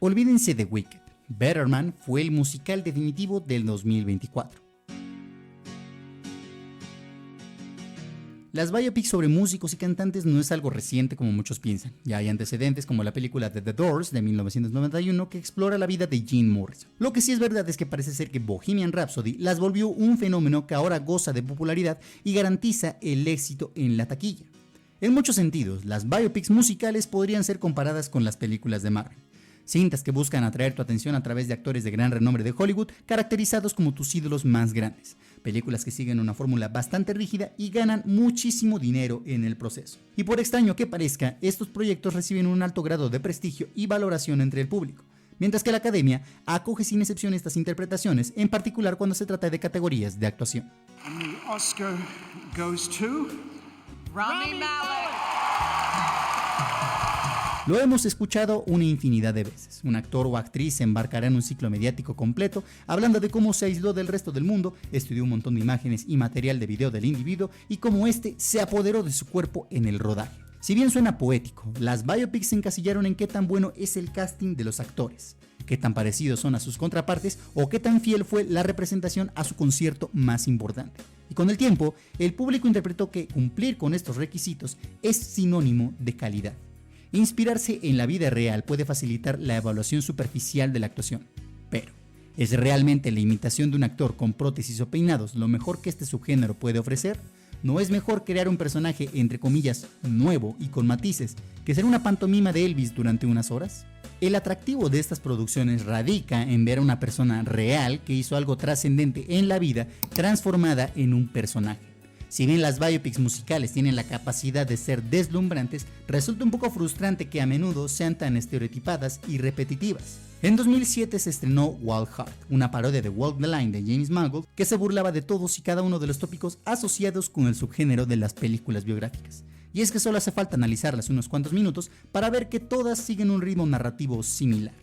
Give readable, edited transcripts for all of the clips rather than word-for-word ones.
Olvídense de Wicked. Better Man fue el musical definitivo del 2024. Las biopics sobre músicos y cantantes no es algo reciente como muchos piensan. Ya hay antecedentes como la película de The Doors de 1991 que explora la vida de Jim Morrison. Lo que sí es verdad es que parece ser que Bohemian Rhapsody las volvió un fenómeno que ahora goza de popularidad y garantiza el éxito en la taquilla. En muchos sentidos, las biopics musicales podrían ser comparadas con las películas de Marvel. Cintas que buscan atraer tu atención a través de actores de gran renombre de Hollywood, caracterizados como tus ídolos más grandes. Películas que siguen una fórmula bastante rígida y ganan muchísimo dinero en el proceso. Y por extraño que parezca, estos proyectos reciben un alto grado de prestigio y valoración entre el público, mientras que la academia acoge sin excepción estas interpretaciones, en particular cuando se trata de categorías de actuación. The Oscar goes to Rami Malek. Lo hemos escuchado una infinidad de veces. Un actor o actriz se embarcará en un ciclo mediático completo hablando de cómo se aisló del resto del mundo, estudió un montón de imágenes y material de video del individuo y cómo éste se apoderó de su cuerpo en el rodaje. Si bien suena poético, las biopics se encasillaron en qué tan bueno es el casting de los actores, qué tan parecidos son a sus contrapartes o qué tan fiel fue la representación a su concierto más importante. Y con el tiempo, el público interpretó que cumplir con estos requisitos es sinónimo de calidad. Inspirarse en la vida real puede facilitar la evaluación superficial de la actuación, pero ¿es realmente la imitación de un actor con prótesis o peinados lo mejor que este subgénero puede ofrecer? ¿No es mejor crear un personaje entre comillas nuevo y con matices que ser una pantomima de Elvis durante unas horas? El atractivo de estas producciones radica en ver a una persona real que hizo algo trascendente en la vida transformada en un personaje. Si bien las biopics musicales tienen la capacidad de ser deslumbrantes, resulta un poco frustrante que a menudo sean tan estereotipadas y repetitivas. En 2007 se estrenó Wild Heart, una parodia de Walk the Line de James Mangold que se burlaba de todos y cada uno de los tópicos asociados con el subgénero de las películas biográficas. Y es que solo hace falta analizarlas unos cuantos minutos para ver que todas siguen un ritmo narrativo similar.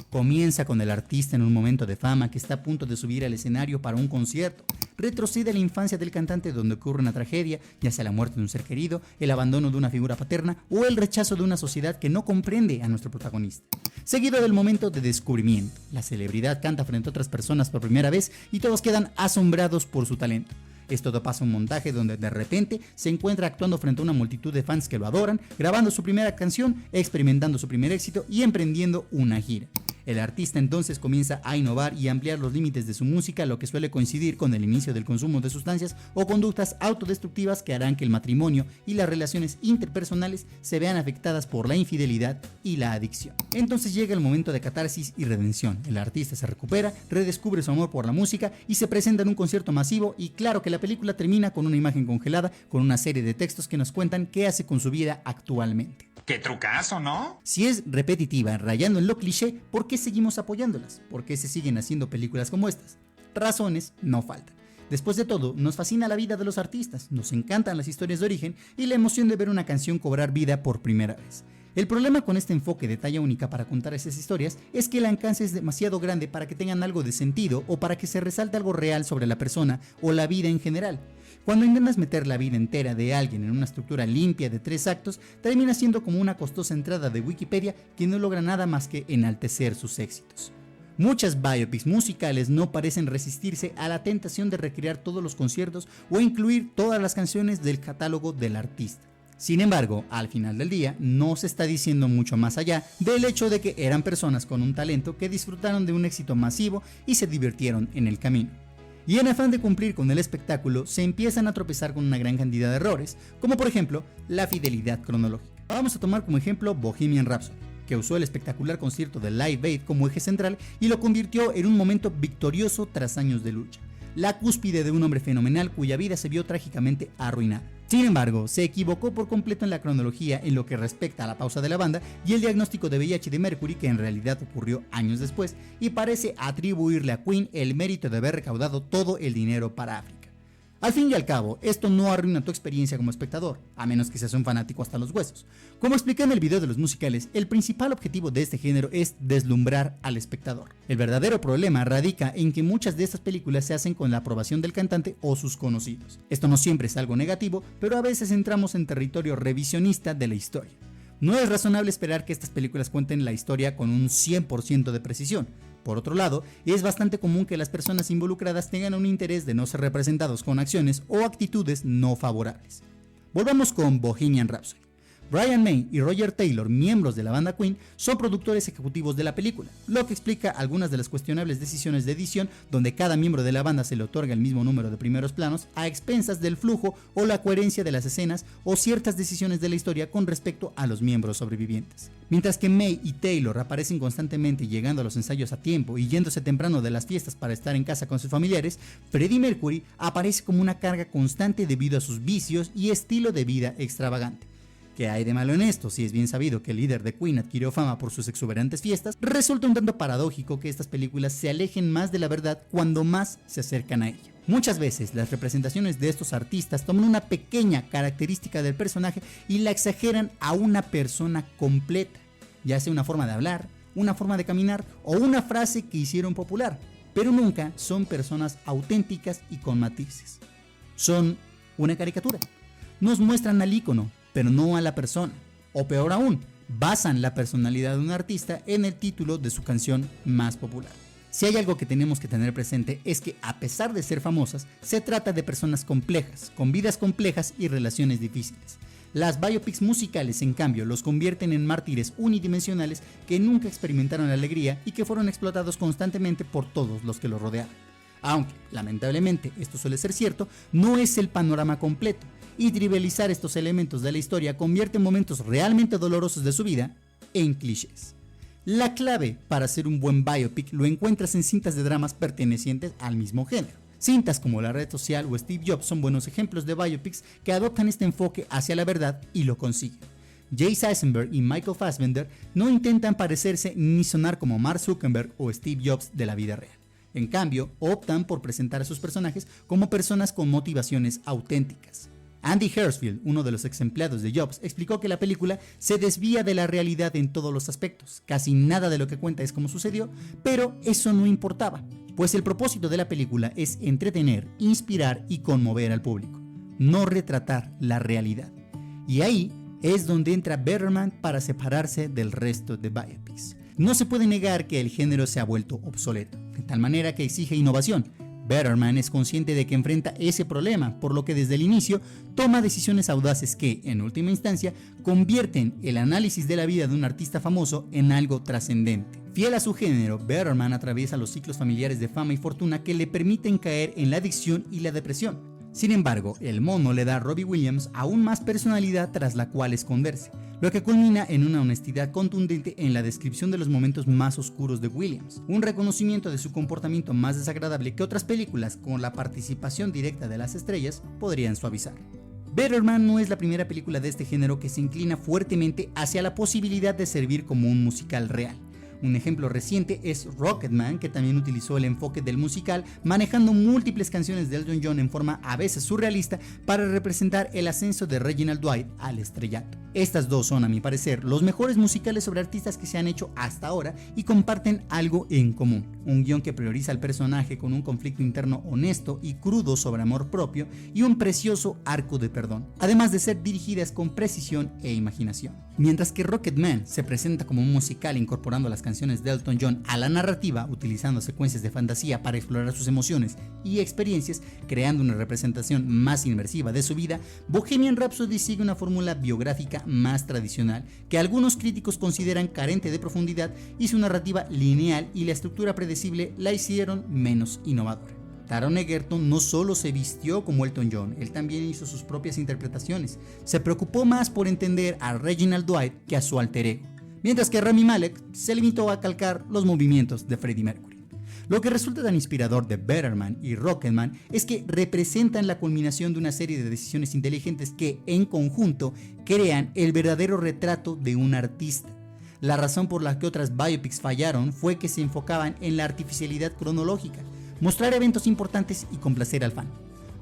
Comienza con el artista en un momento de fama que está a punto de subir al escenario para un concierto. Retrocede a la infancia del cantante donde ocurre una tragedia, ya sea la muerte de un ser querido, el abandono de una figura paterna o el rechazo de una sociedad que no comprende a nuestro protagonista. Seguido del momento de descubrimiento. La celebridad canta frente a otras personas por primera vez y todos quedan asombrados por su talento. Esto pasa un montaje donde de repente se encuentra actuando frente a una multitud de fans que lo adoran, grabando su primera canción, experimentando su primer éxito y emprendiendo una gira. El artista entonces comienza a innovar y ampliar los límites de su música, lo que suele coincidir con el inicio del consumo de sustancias o conductas autodestructivas que harán que el matrimonio y las relaciones interpersonales se vean afectadas por la infidelidad y la adicción. Entonces llega el momento de catarsis y redención. El artista se recupera, redescubre su amor por la música y se presenta en un concierto masivo, y claro que la película termina con una imagen congelada con una serie de textos que nos cuentan qué hace con su vida actualmente. ¡Qué trucazo!, ¿no? Si es repetitiva, rayando en lo cliché, ¿por qué seguimos apoyándolas? ¿Por qué se siguen haciendo películas como estas? Razones no faltan. Después de todo, nos fascina la vida de los artistas, nos encantan las historias de origen y la emoción de ver una canción cobrar vida por primera vez. El problema con este enfoque de talla única para contar esas historias es que el alcance es demasiado grande para que tengan algo de sentido o para que se resalte algo real sobre la persona o la vida en general. Cuando intentas meter la vida entera de alguien en una estructura limpia de 3 actos, termina siendo como una costosa entrada de Wikipedia que no logra nada más que enaltecer sus éxitos. Muchas biopics musicales no parecen resistirse a la tentación de recrear todos los conciertos o incluir todas las canciones del catálogo del artista. Sin embargo, al final del día, no se está diciendo mucho más allá del hecho de que eran personas con un talento que disfrutaron de un éxito masivo y se divirtieron en el camino. Y en afán de cumplir con el espectáculo, se empiezan a tropezar con una gran cantidad de errores, como por ejemplo, la fidelidad cronológica. Vamos a tomar como ejemplo Bohemian Rhapsody, que usó el espectacular concierto de Live Aid como eje central y lo convirtió en un momento victorioso tras años de lucha. La cúspide de un hombre fenomenal cuya vida se vio trágicamente arruinada. Sin embargo, se equivocó por completo en la cronología en lo que respecta a la pausa de la banda y el diagnóstico de VIH de Mercury, que en realidad ocurrió años después, y parece atribuirle a Queen el mérito de haber recaudado todo el dinero para África. Al fin y al cabo, esto no arruina tu experiencia como espectador, a menos que seas un fanático hasta los huesos. Como expliqué en el video de los musicales, el principal objetivo de este género es deslumbrar al espectador. El verdadero problema radica en que muchas de estas películas se hacen con la aprobación del cantante o sus conocidos. Esto no siempre es algo negativo, pero a veces entramos en territorio revisionista de la historia. No es razonable esperar que estas películas cuenten la historia con un 100% de precisión. Por otro lado, es bastante común que las personas involucradas tengan un interés de no ser representados con acciones o actitudes no favorables. Volvamos con Bohemian Rhapsody. Brian May y Roger Taylor, miembros de la banda Queen, son productores ejecutivos de la película, lo que explica algunas de las cuestionables decisiones de edición donde cada miembro de la banda se le otorga el mismo número de primeros planos a expensas del flujo o la coherencia de las escenas o ciertas decisiones de la historia con respecto a los miembros sobrevivientes. Mientras que May y Taylor aparecen constantemente llegando a los ensayos a tiempo y yéndose temprano de las fiestas para estar en casa con sus familiares, Freddie Mercury aparece como una carga constante debido a sus vicios y estilo de vida extravagante. ¿Qué hay de malo en esto? Si es bien sabido que el líder de Queen adquirió fama por sus exuberantes fiestas, resulta un tanto paradójico que estas películas se alejen más de la verdad cuando más se acercan a ella. Muchas veces las representaciones de estos artistas toman una pequeña característica del personaje y la exageran a una persona completa, ya sea una forma de hablar, una forma de caminar o una frase que hicieron popular, pero nunca son personas auténticas y con matices. Son una caricatura. Nos muestran al ícono, pero no a la persona, o peor aún, basan la personalidad de un artista en el título de su canción más popular. Si hay algo que tenemos que tener presente es que a pesar de ser famosas, se trata de personas complejas, con vidas complejas y relaciones difíciles. Las biopics musicales, en cambio, los convierten en mártires unidimensionales que nunca experimentaron la alegría y que fueron explotados constantemente por todos los que los rodeaban. Aunque, lamentablemente, esto suele ser cierto, no es el panorama completo. Y trivializar estos elementos de la historia convierte momentos realmente dolorosos de su vida en clichés. La clave para hacer un buen biopic lo encuentras en cintas de dramas pertenecientes al mismo género. Cintas como La Red Social o Steve Jobs son buenos ejemplos de biopics que adoptan este enfoque hacia la verdad y lo consiguen. Jesse Eisenberg y Michael Fassbender no intentan parecerse ni sonar como Mark Zuckerberg o Steve Jobs de la vida real. En cambio, optan por presentar a sus personajes como personas con motivaciones auténticas. Andy Hershfield, uno de los ex empleados de Jobs, explicó que la película se desvía de la realidad en todos los aspectos. Casi nada de lo que cuenta es como sucedió, pero eso no importaba, pues el propósito de la película es entretener, inspirar y conmover al público, no retratar la realidad. Y ahí es donde entra Better Man para separarse del resto de biopics. No se puede negar que el género se ha vuelto obsoleto, de tal manera que exige innovación. Better Man es consciente de que enfrenta ese problema, por lo que desde el inicio toma decisiones audaces que, en última instancia, convierten el análisis de la vida de un artista famoso en algo trascendente. Fiel a su género, Better Man atraviesa los ciclos familiares de fama y fortuna que le permiten caer en la adicción y la depresión. Sin embargo, el mono le da a Robbie Williams aún más personalidad tras la cual esconderse, lo que culmina en una honestidad contundente en la descripción de los momentos más oscuros de Williams, un reconocimiento de su comportamiento más desagradable que otras películas con la participación directa de las estrellas podrían suavizar. Better Man no es la primera película de este género que se inclina fuertemente hacia la posibilidad de servir como un musical real. Un ejemplo reciente es Rocketman, que también utilizó el enfoque del musical, manejando múltiples canciones de Elton John en forma a veces surrealista para representar el ascenso de Reginald Dwight al estrellato. Estas dos son, a mi parecer, los mejores musicales sobre artistas que se han hecho hasta ahora y comparten algo en común: un guión que prioriza al personaje con un conflicto interno honesto y crudo sobre amor propio y un precioso arco de perdón, además de ser dirigidas con precisión e imaginación. Mientras que Rocketman se presenta como un musical incorporando las canciones de Elton John a la narrativa, utilizando secuencias de fantasía para explorar sus emociones y experiencias, creando una representación más inmersiva de su vida, Bohemian Rhapsody sigue una fórmula biográfica más tradicional que algunos críticos consideran carente de profundidad, y su narrativa lineal y la estructura predecible la hicieron menos innovadora. Taron Egerton no solo se vistió como Elton John, él también hizo sus propias interpretaciones. Se preocupó más por entender a Reginald Dwight que a su alter ego, mientras que Rami Malek se limitó a calcar los movimientos de Freddie Mercury. Lo que resulta tan inspirador de Better Man y Rocketman es que representan la culminación de una serie de decisiones inteligentes que, en conjunto, crean el verdadero retrato de un artista. La razón por la que otras biopics fallaron fue que se enfocaban en la artificialidad cronológica, mostrar eventos importantes y complacer al fan.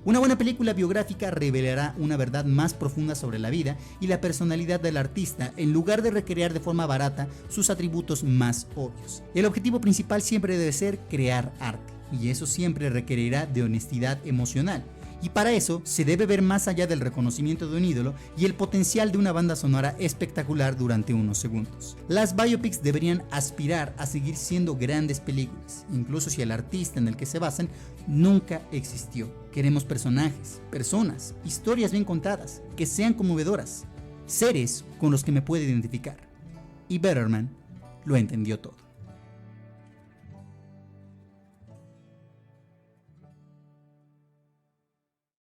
Una buena película biográfica revelará una verdad más profunda sobre la vida y la personalidad del artista, en lugar de recrear de forma barata sus atributos más obvios. El objetivo principal siempre debe ser crear arte, y eso siempre requerirá de honestidad emocional, y para eso se debe ver más allá del reconocimiento de un ídolo y el potencial de una banda sonora espectacular durante unos segundos. Las biopics deberían aspirar a seguir siendo grandes películas, incluso si el artista en el que se basan nunca existió. Queremos personajes, personas, historias bien contadas, que sean conmovedoras, seres con los que me pueda identificar. Y Better Man lo entendió todo.